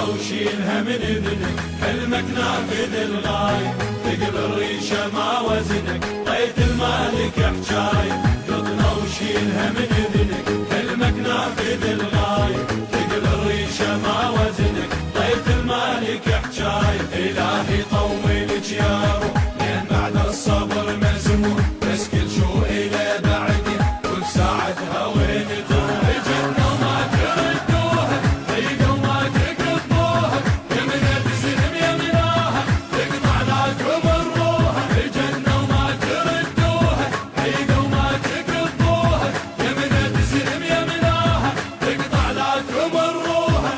وشيلها من اذنك، حلمك نافذ الغاية، ثقل الريشة ما وزنك، طيت المالك حجاي. قطنا وشيلها من اذنك، حلمك نافذ الغاية، ثقل الريشة ما وزنك، طيت المالك حجاي. الهي طولك يا روح لين بعد الصبر مزمور، بس كل شو إلى بعدي كل ساعتها وين تروح. اجتنا وما تردوها، ضيقة وما تقضوها، يمنا تسلم يمناها، تقطع لا تمروها. اجتنا وما تردوها، ضيقة وما تقضوها، يمنا تسلم يمناها، تقطع لا تمروها.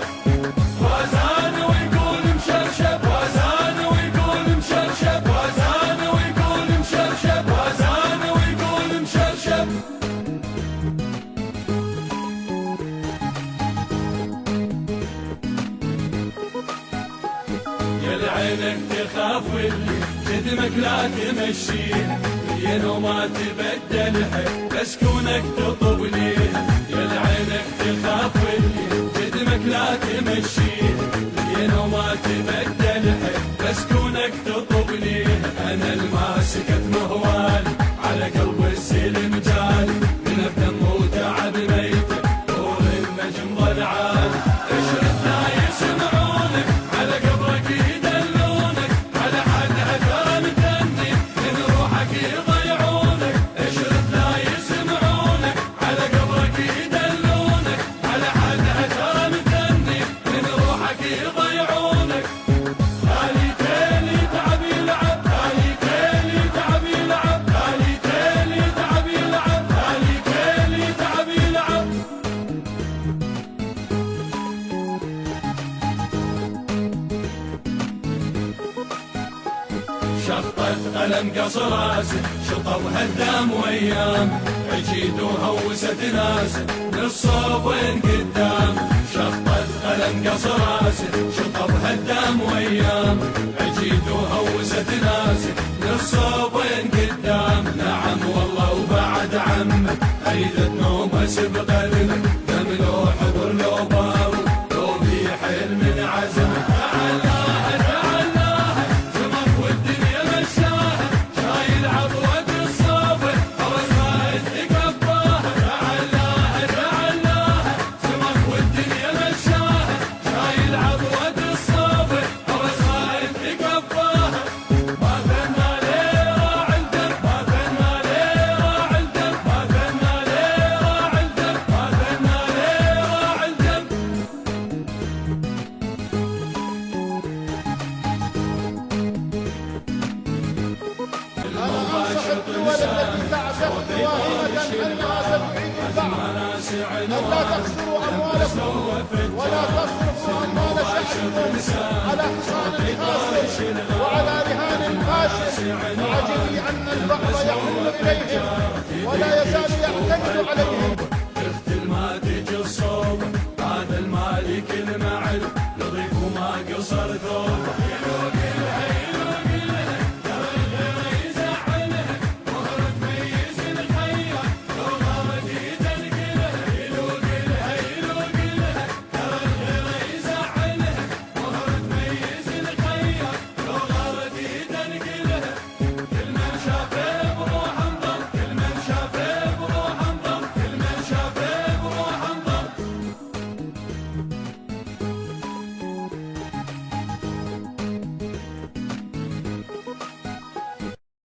وزان ويقول مشرشب، وزان ويقول مشرشب، وزان ويقول مشرشب، وزان ويقول مشرشب. يا لعينك تخاف واللي قدمك لا تمشيها، مليان وما تبدل حيل بس كونك تطب ليها. يا لعينك تخاف واللي قدمك لا تمشيها، مليان وما تبدل حيل بس كونك تطب ليها. انا الماسكت مهوالي على قلب السلم جالي، من بدم وتعب ميته طول النجم ظل عالي. اشرد لا يسمعونك على قبرك يدلونك، على حدها ترى متني من روحك يضيعونك. اشرد لا يسمعونك على قبرك يدلونك، على حدها ترى متني من روحك يضيعونك. تالي تالي تعب يلعب، تالي تالي تعب يلعب، تالي تالي تعب يلعب، تالي تالي تعب يلعب. شخطت قلم قصر راسه، شطب هدام وايام، عجيد وهوست ناسه للصوبين قدام. شخطت قلم قصر راسه، شطب هدام وايام، عجيد وهوست ناسه للصوبين قدام. نعم والله وبعد عمك ايدت نومه سبق قلبك، دم لو حضر لو باو لو في حيل من عزمك. تعالها تعالها سمك والدنيا مشاها، شايل عضوة الصافي خلاص ما تكفاها. تعالها تعالها سمك والدنيا مشاها، شايل عضوة الصافي خلاص ما تكفاها. ما ثنى ليه راعي الدم، ما ثنى ليه راعي الدم، ما ثنى ليه راعي الدم، ما ثنى ليه راعي الدم. أنصح الدول التي تعتقد واهمة أنها تبعيد البعض أن لا تخسروا أموالكم ولا تصرفوا أموال شعبكم على حصان خاسر وعلى رهان فاشل، عجبي أن البعض